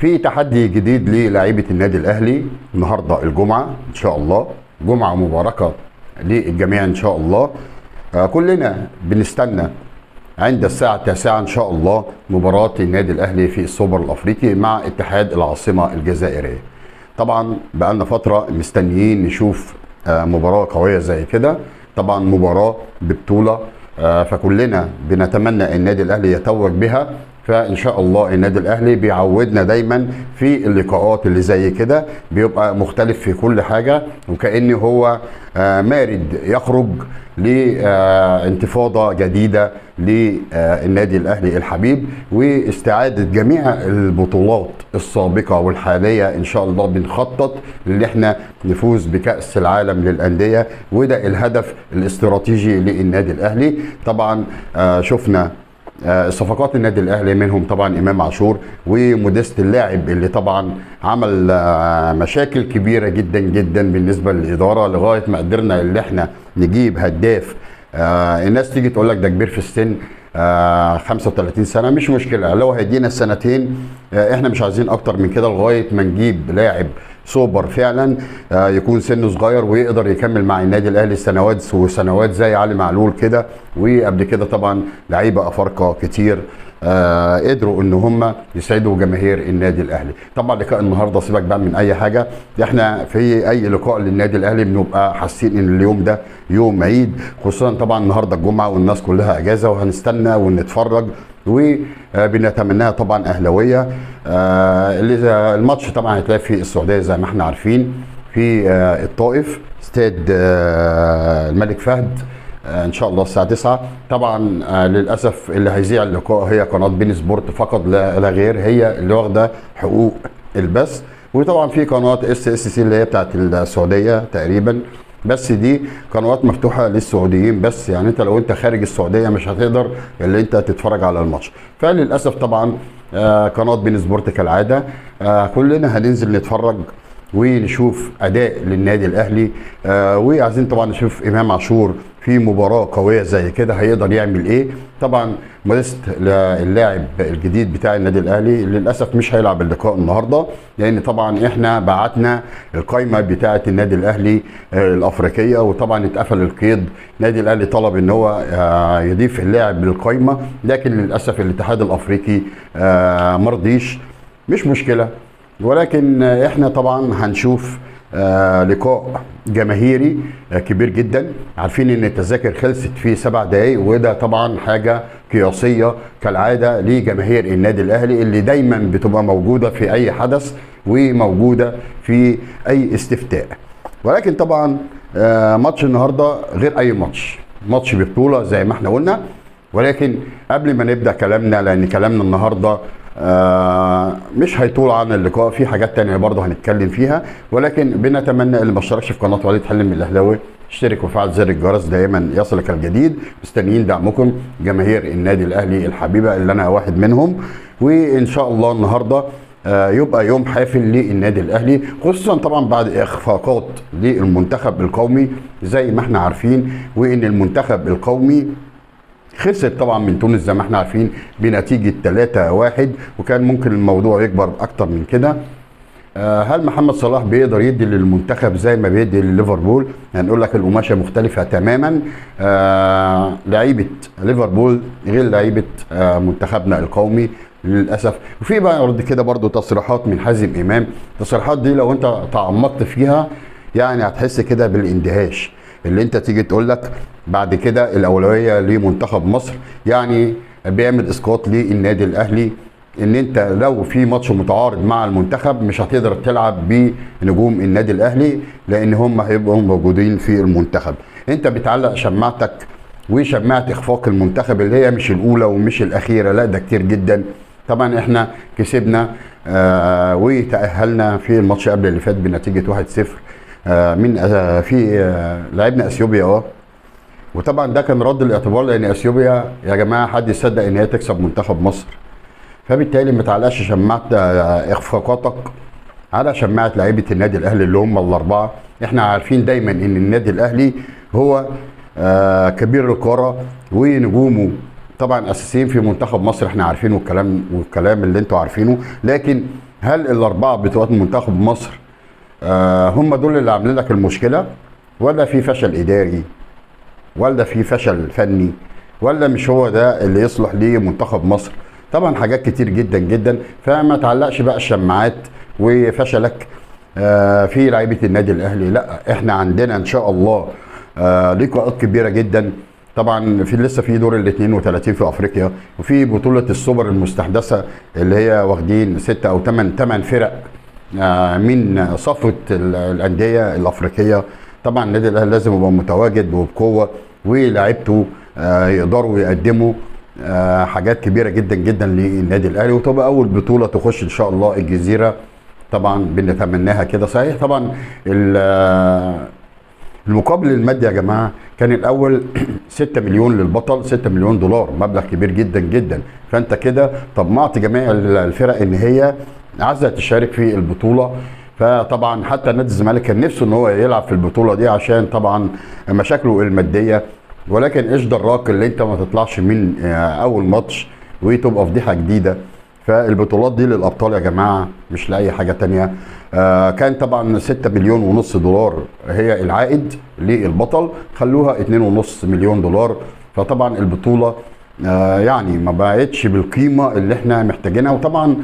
في تحدي جديد للاعيبه النادي الاهلي النهارده الجمعه ان شاء الله، جمعه مباركه للجميع ان شاء الله. كلنا بنستنى عند الساعه 9 ان شاء الله مباراه النادي الاهلي في السوبر الافريقي مع اتحاد العاصمه الجزائريه. طبعا بقالنا فتره مستنيين نشوف مباراه قويه زي كده، طبعا مباراه ببطوله، فكلنا بنتمنى النادي الاهلي يتوج بها. فان شاء الله النادي الاهلي بيعودنا دايما في اللقاءات اللي زي كده، بيبقى مختلف في كل حاجه، وكأنه هو مارد يخرج لانتفاضه جديده للنادي الاهلي الحبيب، واستعاده جميع البطولات السابقه والحاليه. ان شاء الله بنخطط ان احنا نفوز بكأس العالم للأندية، وده الهدف الاستراتيجي للنادي الاهلي. طبعا شفنا صفقات النادي الاهلي، منهم طبعا امام عاشور وموديست اللاعب اللي طبعا عمل مشاكل كبيره جدا جدا بالنسبه للاداره، لغايه ما قدرنا ان احنا نجيب هداف. الناس تيجي تقول لك ده كبير في السن، 35 سنه، مش مشكله لو هيدينا السنتين، احنا مش عايزين اكتر من كده، لغايه ما نجيب لاعب سوبر فعلا يكون سنه صغير ويقدر يكمل مع النادي الاهلي سنوات وسنوات زي علي معلول كده. وقبل كده طبعا لعيبه افارقه كتير قدروا ان هم يسعدوا جماهير النادي الاهلي. طبعا لقاء النهارده سيبك بقى من اي حاجه، احنا في اي لقاء للنادي الاهلي بنبقى حاسين ان اليوم ده يوم عيد، خصوصا طبعا النهارده الجمعه والناس كلها اجازه، وهنستنى ونتفرج وبنتمناها طبعا اهلاويه. الماتش طبعا هيتلعب في السعوديه زي ما احنا عارفين، في الطائف، استاد الملك فهد، ان شاء الله الساعه 9. طبعا للاسف اللي هيذيع اللقاء هي قناه بين سبورت فقط لا غير، هي اللي واخده حقوق البث. وطبعا في قناه SSC اللي هي بتاعت السعوديه تقريبا، بس دي قنوات مفتوحه للسعوديين بس، يعني انت لو انت خارج السعوديه مش هتقدر اللي انت تتفرج على الماتش. فللاسف طبعا قناه بين سبورت كالعاده كلنا هننزل نتفرج ونشوف اداء للنادي الاهلي، وعايزين طبعا نشوف امام عاشور في مباراه قويه زي كده هيقدر يعمل ايه. طبعا موديست اللاعب الجديد بتاع النادي الاهلي للاسف مش هيلعب اللقاء النهارده، لان طبعا احنا بعتنا القائمه بتاعه النادي الاهلي الافريقيه، وطبعا اتقفل القيد. النادي الاهلي طلب ان هو يضيف اللاعب للقائمه، لكن للاسف الاتحاد الافريقي مرضيش. مش مشكله، ولكن احنا طبعا هنشوف لقاء جماهيري كبير جدا. عارفين ان التذاكر خلصت في 7 دقايق، وده طبعا حاجه قياسيه كالعاده لجماهير النادي الاهلي اللي دايما بتبقى موجوده في اي حدث وموجوده في اي استفتاء. ولكن طبعا ماتش النهارده غير اي ماتش ببطوله زي ما احنا قلنا. ولكن قبل ما نبدا كلامنا، لان كلامنا النهارده مش هيطول عن اللقاء، في حاجات تانية برضه هنتكلم فيها، ولكن بنتمنى اللي ما اشتركش في قناه وليد حلمي الاهلاوي اشترك وفعل زر الجرس دائما يصلك الجديد. مستنيين دعمكم جماهير النادي الاهلي الحبيبه اللي انا واحد منهم، وان شاء الله النهارده يبقى يوم حافل للنادي الاهلي، خصوصا طبعا بعد اخفاقات للمنتخب القومي زي ما احنا عارفين، وان المنتخب القومي خسر طبعا من تونس زي ما احنا عارفين بنتيجه 3-1، وكان ممكن الموضوع يكبر اكتر من كده. هل محمد صلاح بيقدر يدي للمنتخب زي ما بيدي لليفربول؟ هنقول لك القماشه مختلفه تماما. لعيبه ليفربول غير لعيبه منتخبنا القومي للاسف. وفي بقى كده برضو تصريحات من حازم امام، التصريحات دي لو انت تعمقت فيها يعني هتحس كده بالاندهاش، اللي انت تيجي تقول لك بعد كده الاولويه لمنتخب مصر، يعني بيعمل اسقاط للنادي الاهلي، ان انت لو في ماتش متعارض مع المنتخب مش هتقدر تلعب بنجوم النادي الاهلي لان هم هيبقوا موجودين في المنتخب. انت بتعلق شماعتك وشماعه اخفاق المنتخب اللي هي مش الاولى ومش الاخيره، لا ده كتير جدا. طبعا احنا كسبنا وتاهلنا في الماتش قبل اللي فات بنتيجه 1-0 من لعبنا اثيوبيا. وطبعا ده كان رد الاعتبار، لان اثيوبيا يا جماعه حد يصدق ان هي تكسب منتخب مصر؟ فبالتالي ما تعلقش شماعه اخفاقاتك على شماعه لعيبه النادي الاهلي اللي هم الاربعه. احنا عارفين دايما ان النادي الاهلي هو كبير القاره، ونجومه طبعا اساسيين في منتخب مصر، احنا عارفينه والكلام اللي انتوا عارفينه. لكن هل الاربعه بتوع منتخب مصر هم دول اللي عاملين لك المشكله، ولا في فشل اداري، ولا في فشل فني، ولا مش هو ده اللي يصلح ليه منتخب مصر؟ طبعا حاجات كتير جدا جدا. فما تعلقش بقى الشماعات وفشلك في لعيبه النادي الاهلي. لا، احنا عندنا ان شاء الله لقاءات كبيره جدا. طبعا في لسه في دور ال 32 في افريقيا، وفي بطوله السوبر المستحدثه اللي هي واخدين 6 او 8 فرق من صفوه الانديه الافريقيه. طبعا النادي الاهلي لازم يبقى متواجد وبقوه، ولاعيبته يقدروا يقدموا حاجات كبيره جدا جدا للنادي الاهلي، وتبقى اول بطوله تخش ان شاء الله الجزيره. طبعا بنتمناها كده. صحيح طبعا المقابل المادي يا جماعه كان الاول 6 مليون للبطل، 6 مليون دولار، مبلغ كبير جدا جدا. فانت كده طمعت جميع الفرق ان هي عايزه تشارك في البطوله. فطبعا حتى نادي الزمالك كان نفسه ان هو يلعب في البطوله دي عشان طبعا مشاكله الماديه، ولكن ايش دراك اللي انت ما تطلعش من اول ماتش وتبقى فضيحه جديده. فالبطولات دي للابطال يا جماعه، مش لاي حاجه تانية. كان طبعا 6 مليون ونص دولار هي العائد للبطل، خلوها 2.5 مليون دولار. فطبعا البطوله يعني ما بقتش بالقيمه اللي احنا محتاجينها. وطبعا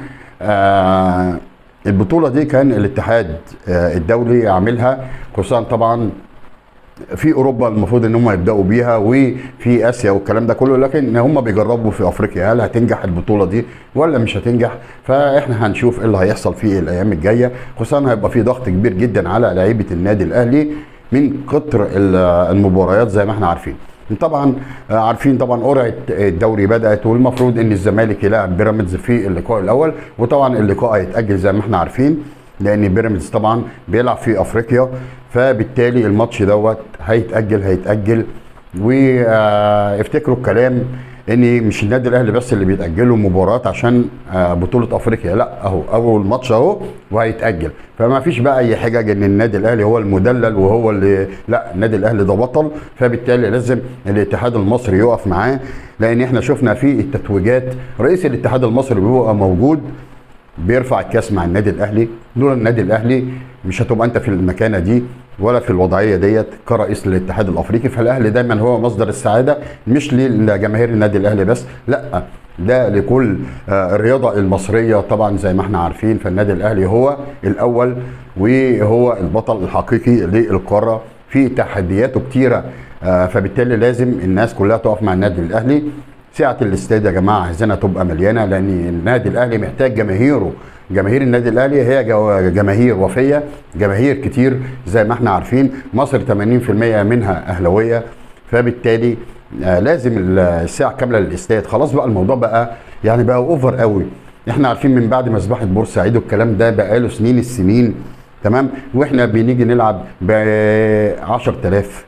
البطوله دي كان الاتحاد الدولي عاملها، خصوصا طبعا في اوروبا المفروض ان هم يبداوا بيها، وفي اسيا والكلام ده كله، لكن هم بيجربوا في افريقيا هل هتنجح البطوله دي ولا مش هتنجح. فاحنا هنشوف ايه اللي هيحصل في الايام الجايه، خصوصا هيبقى في ضغط كبير جدا على لعيبه النادي الاهلي من كتر المباريات زي ما احنا عارفين. طبعا عارفين طبعا قرعه الدوري بدات، والمفروض ان الزمالك يلاعب بيراميدز في اللقاء الاول، وطبعا اللقاء هيتاجل زي ما احنا عارفين لان بيراميدز طبعا بيلعب في افريقيا. فبالتالي الماتش دوت هيتاجل. وافتكروا الكلام ان مش النادي الاهلي بس اللي بيتاجلوا مباراه عشان بطوله افريقيا، لا، اهو اول ماتش اهو وهيتاجل. فما فيش بقى اي حجج ان النادي الاهلي هو المدلل وهو اللي، لا، النادي الاهلي ده بطل. فبالتالي لازم الاتحاد المصري يقف معاه، لان احنا شفنا في التتويجات رئيس الاتحاد المصري بيبقى موجود بيرفع الكاس مع النادي الاهلي. دول النادي الاهلي مش هتبقى انت في المكانه دي ولا في الوضعيه ديت كرئيس للاتحاد الافريقي. فالاهلي دايما هو مصدر السعاده، مش لجماهير النادي الاهلي بس، لا، ده لكل الرياضه المصريه طبعا زي ما احنا عارفين. فالنادي الاهلي هو الاول وهو البطل الحقيقي للقاره، في تحدياته كتيره. فبالتالي لازم الناس كلها تقف مع النادي الاهلي. سعه الاستاد يا جماعه عايزينها تبقى مليانه، لان النادي الاهلي محتاج جماهيره. جماهير النادي الاهلي هي جماهير وفيه، جماهير كتير زي ما احنا عارفين. مصر 80% منها اهلاويه. فبالتالي لازم الساعه كامله للاستاد. خلاص بقى الموضوع بقى يعني بقى اوفر قوي. احنا عارفين من بعد مذبحه بورسعيد والكلام ده بقى له سنين السنين، تمام، واحنا بنيجي نلعب ب 10,000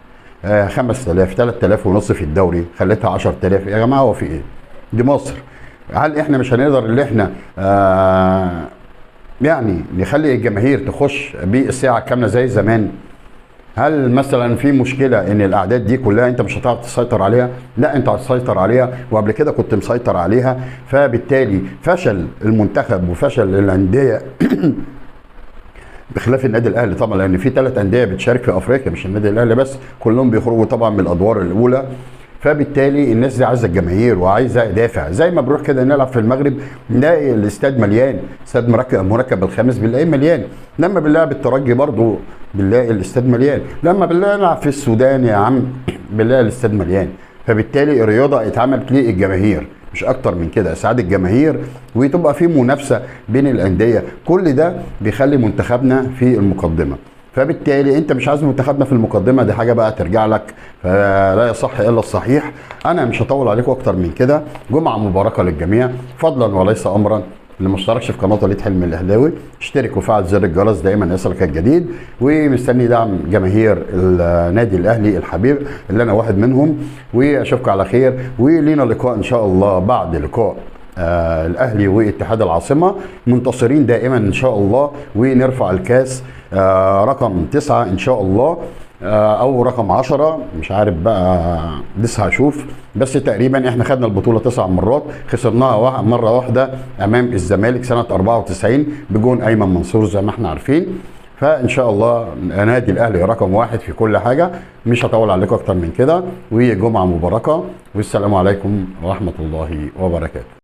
5000 3000 ونص في الدوري، خليتها 10,000. يا جماعه هو في ايه؟ دي مصر. هل احنا مش هنقدر ان احنا يعني نخلي الجماهير تخش بالساعه كامله زي زمان؟ هل مثلا في مشكله ان الاعداد دي كلها انت مش هتعرف تسيطر عليها؟ لا، انت هتسيطر عليها، وقبل كده كنت مسيطر عليها. فبالتالي فشل المنتخب وفشل الانديه بخلاف النادي الاهلي طبعا، لان في 3 انديه بتشارك في افريقيا، مش النادي الاهلي بس، كلهم بيخرجوا طبعا من الادوار الاولى. فبالتالي الناس دي عايزه الجماهير وعايزه دافع. زي ما بنروح كده نلعب في المغرب نلاقي الاستاد مليان، استاد مركب الخامس بنلاقيه مليان. لما بنلعب الترجي برضو بنلاقي الاستاد مليان. لما بنلعب في السودان يا عم بنلاقي الاستاد مليان. فبالتالي الرياضه اتعملت للجماهير مش اكتر من كده، اسعاد الجماهير، وتبقى في منافسه بين الانديه. كل ده بيخلي منتخبنا في المقدمه. فبالتالي انت مش عايز منتخبنا في المقدمه، دي حاجه بقى ترجع لك، فلا يصح الا الصحيح. انا مش هطول عليكم اكتر من كده. جمعه مباركه للجميع، فضلا وليس امرا. اللي ما اشتركش في قناه وليد حلمي الاهلاوي اشترك وفعل زر الجرس دائما يصلك الجديد. ومستني دعم جماهير النادي الاهلي الحبيب اللي انا واحد منهم. واشوفكم على خير، ولينا لقاء ان شاء الله بعد لقاء الاهلي واتحاد العاصمه، منتصرين دائما ان شاء الله، ونرفع الكاس رقم 9 ان شاء الله. او رقم 10 مش عارف بقى، لسه هشوف. بس تقريبا احنا خدنا البطوله 9 مرات، خسرناها مره واحده امام الزمالك سنه 94 بجون ايمن منصور زي ما احنا عارفين. فان شاء الله نادي الاهلي رقم 1 في كل حاجه. مش هطول عليكم اكتر من كده، وجمعه مباركه، والسلام عليكم ورحمه الله وبركاته.